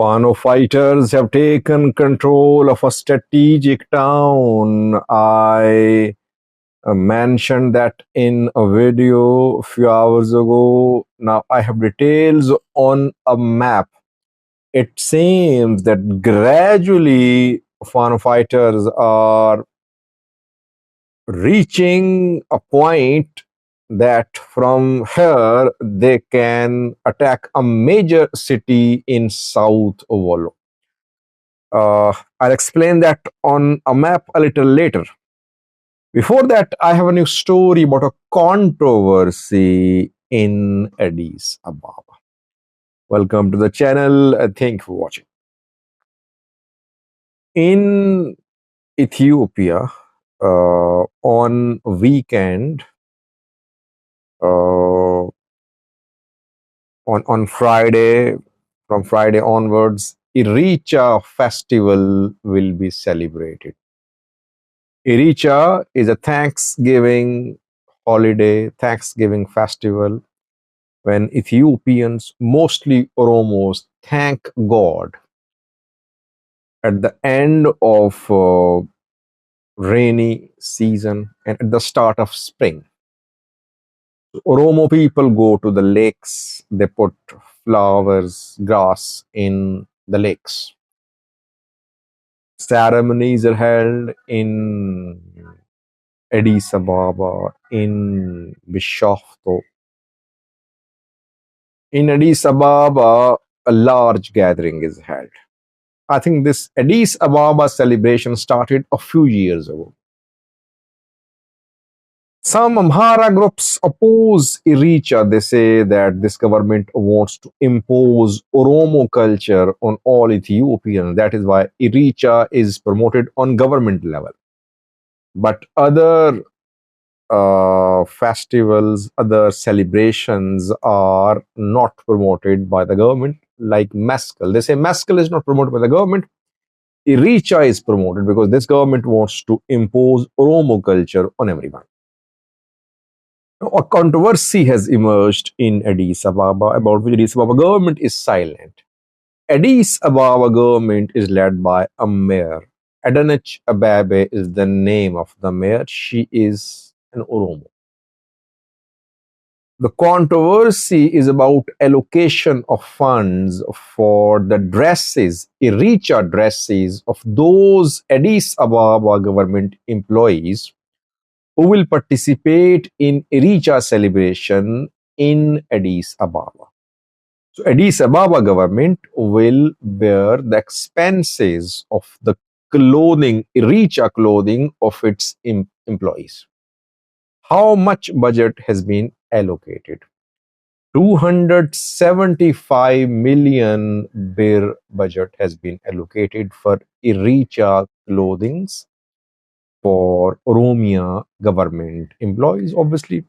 Fano fighters have taken control of a strategic town. I mentioned that in a video a few hours ago. Now I have details on a map. It seems that gradually Fano fighters are reaching a point that from here they can attack a major city in South Wollo. I'll explain that on a map a little later. Before that, I have a new story about a controversy in Addis Ababa. Welcome to the channel. Thank you for watching. In Ethiopia, on weekend, on Friday, from Friday onwards, Irreecha festival will be celebrated. Irreecha is a Thanksgiving holiday, Thanksgiving festival, when Ethiopians, mostly Oromos, thank God at the end of rainy season and at the start of spring. Oromo people go to the lakes, they put flowers, grass in the lakes. Ceremonies are held in Addis Ababa, in Bishoftu. In Addis Ababa, a large gathering is held. I think this Addis Ababa celebration started a few years ago. Some Amhara groups oppose Irreecha. They say that this government wants to impose Oromo culture on all Ethiopians. That is why Irreecha is promoted on government level. But other festivals, other celebrations are not promoted by the government, like Mescal. They say Mescal is not promoted by the government. Irreecha is promoted because this government wants to impose Oromo culture on everyone. A controversy has emerged in Addis Ababa about which Addis Ababa government is silent. Addis Ababa government is led by a mayor. Addis Ababa is the name of the mayor. She is an Oromo. The controversy is about allocation of funds for the dresses, Irreecha dresses of those Addis Ababa government employees who will participate in Irreecha celebration in Addis Ababa. So Addis Ababa government will bear the expenses of the clothing, Irreecha clothing of its employees. How much budget has been allocated? 275 million bir budget has been allocated for Irreecha clothings for Oromia government employees. Obviously,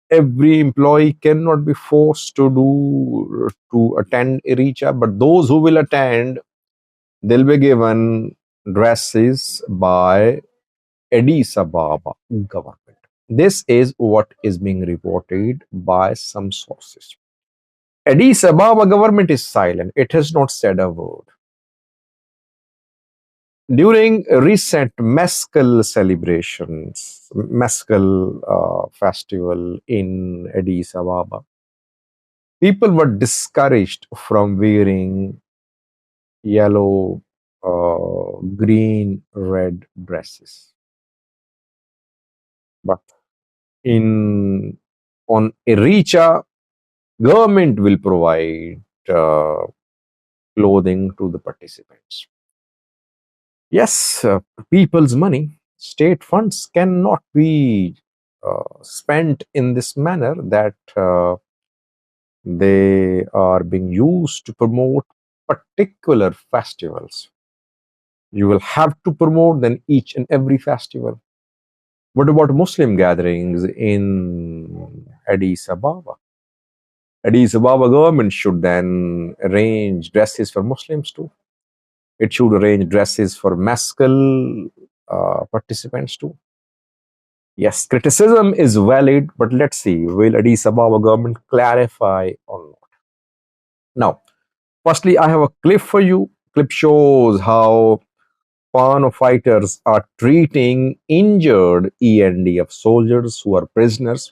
every employee cannot be forced to attend Irreecha, but those who will attend, they'll be given dresses by Addis Ababa government. This is what is being reported by some sources. Addis Ababa government is silent. It has not said a word. During recent Mescal celebrations, Mescal festival in Addis Ababa, people were discouraged from wearing yellow, green, red dresses. But on Irreecha, government will provide clothing to the participants. Yes, people's money, state funds cannot be spent in this manner that they are being used to promote particular festivals. You will have to promote then each and every festival. What about Muslim gatherings in Addis Ababa? Addis Ababa government should then arrange dresses for Muslims too. It should arrange dresses for Mescal participants too. Yes, criticism is valid, but let's see, will Addis Ababa government clarify or not? Now, Firstly, I have a clip for you. Clip shows how Fano fighters are treating injured ENDF soldiers who are prisoners,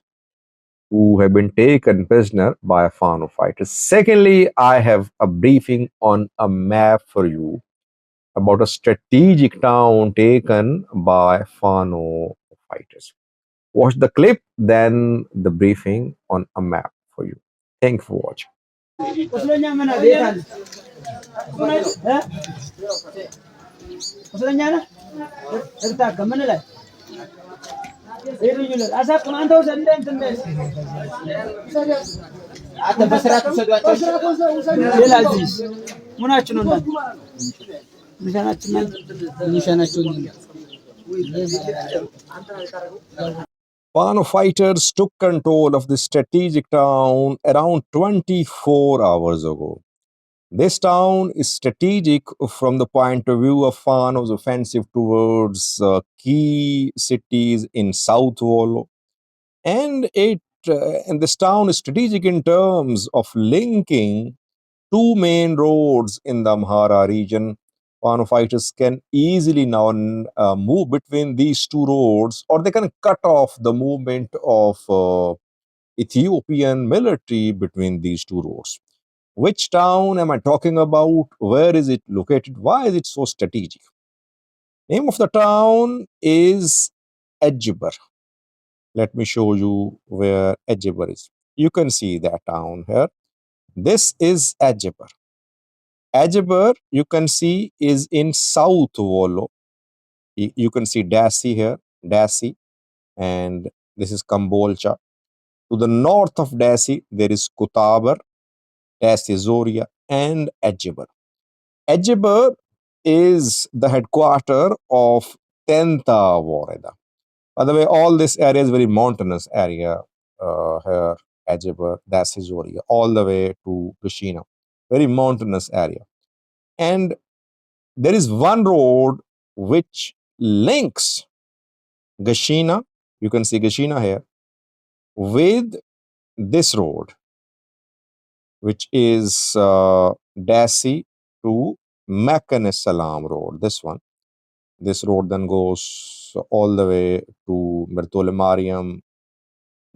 who have been taken prisoner by Fano fighters. Secondly, I have a briefing on a map for you about a strategic town taken by Fano fighters. Watch the clip, then the briefing on a map for you. Thank you for watching. Fano fighters took control of the strategic town around 24 hours ago. This town is strategic from the point of view of Fano's offensive towards key cities in South Wollo, and and this town is strategic in terms of linking two main roads in the Amhara region. Fano fighters can easily now move between these two roads, or they can cut off the movement of Ethiopian military between these two roads. Which town am I talking about? Where is it located? Why is it so strategic? Name of the town is Ajibar. Let me show you where Ajibar is. You can see that town here. This is Ajibar. Ajeber, you can see, is in South Wollo. You can see Dassi here, Dassi, and this is Kambolcha. To the north of Dassi, there is Kutabar, Dassi Zoria, and Ajeber. Ajeber is the headquarter of Tenta woreda. By the way, all this area is very mountainous area here, Ajeber, Dassi Zoria, all the way to Kushina. Very mountainous area. And there is one road which links Gashina, you can see Gashina here, with this road, which is Dassi to Meccan Salam road, this one. This road then goes all the way to Bertole Mariam,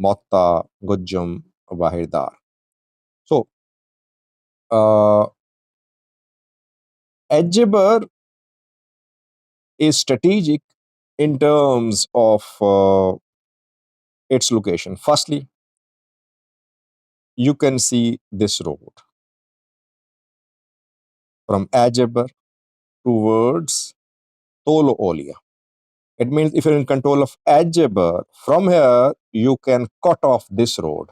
Motta, Gujjum, Bahirdar. So, Ajibar is strategic in terms of its location. Firstly, you can see this road from Ajeber towards Tolo Olia. It means if you're in control of Ajeber, from here you can cut off this road,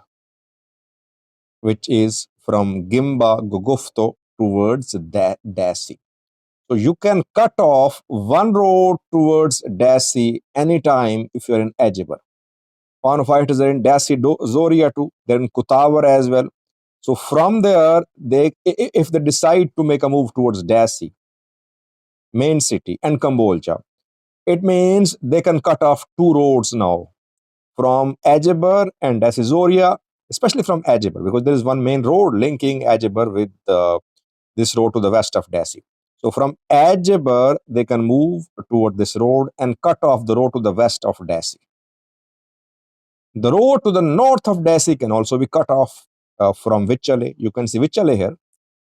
which is from Gimba Gugufto towards Dassi. So you can cut off one road towards Dassi anytime if you're in Ajeber. Fano fighters are in Dassi Zoria too, they're in Kutawar as well. So from there, if they decide to make a move towards Dassi, main city, and Kambolcha, it means they can cut off two roads now from Ajeber and Dassi Zoria, especially from Ajeber, because there is one main road linking Ajeber with this road to the west of Dassi. So from Ajeber, they can move toward this road and cut off the road to the west of Dassi. The road to the north of Dassi can also be cut off from Vichale. You can see Vichale here.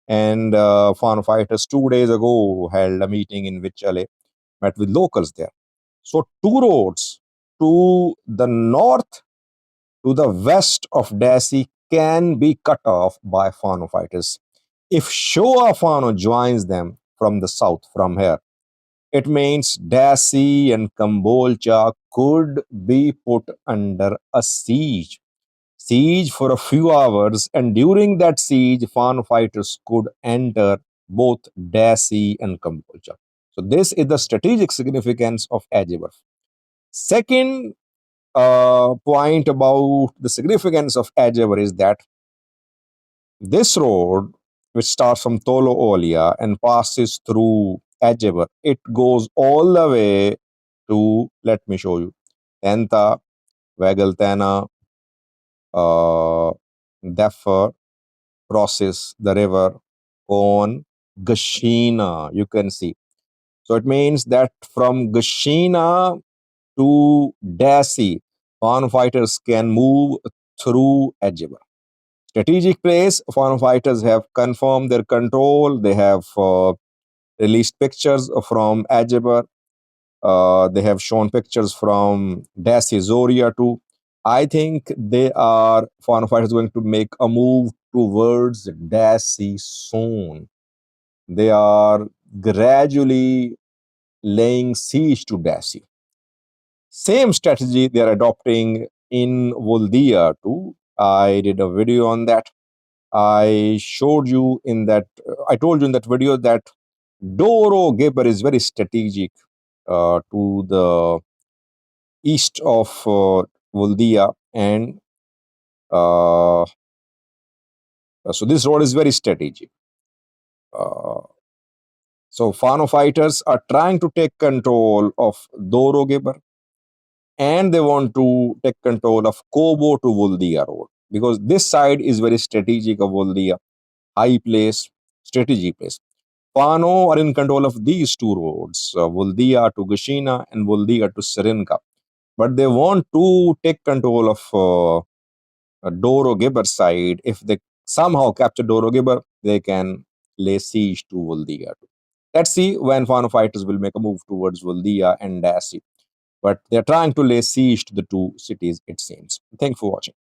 And Fano fighters 2 days ago held a meeting in Vichale, met with locals there. So two roads to the north, to the west of Dassi can be cut off by Fano fighters. If Shoa Fano joins them from the south, from here, it means Dassi and Kambolcha could be put under a siege for a few hours, and during that siege, Fano fighters could enter both Dassi and Kambolcha. So this is the strategic significance of Ajibar. Second point about the significance of Ajibar is that this road, which starts from Tolo Olia and passes through Ajibar, it goes all the way to, let me show you, Tenta, Vegeltena, Deffer, crosses the river, on Gashina. You can see. So it means that from Gashina to Dasi, foreign fighters can move through Ajibar. Strategic place, foreign fighters have confirmed their control. They have released pictures from Ajeber. They have shown pictures from Dasi Zoria too. I think they are foreign fighters going to make a move towards Dasi soon. They are gradually laying siege to Dasi. Same strategy they are adopting in Voldia too. I did a video on that. I showed you in that, I told you in that video that Doro Geber is very strategic to the east of Voldia, and so this road is very strategic. Uh, so Fano fighters are trying to take control of Doro Geber, and they want to take control of Kobo to Voldia road, because this side is very strategic of Voldia, high place, strategic place. Fano are in control of these two roads, Voldia to Gashina and Voldia to Serenka. But they want to take control of Doro Geber side. If they somehow capture Doro Geber, they can lay siege to Voldia. Let's see when Fano fighters will make a move towards Voldia and Dasi. But they're trying to lay siege to the two cities, it seems. Thank you for watching.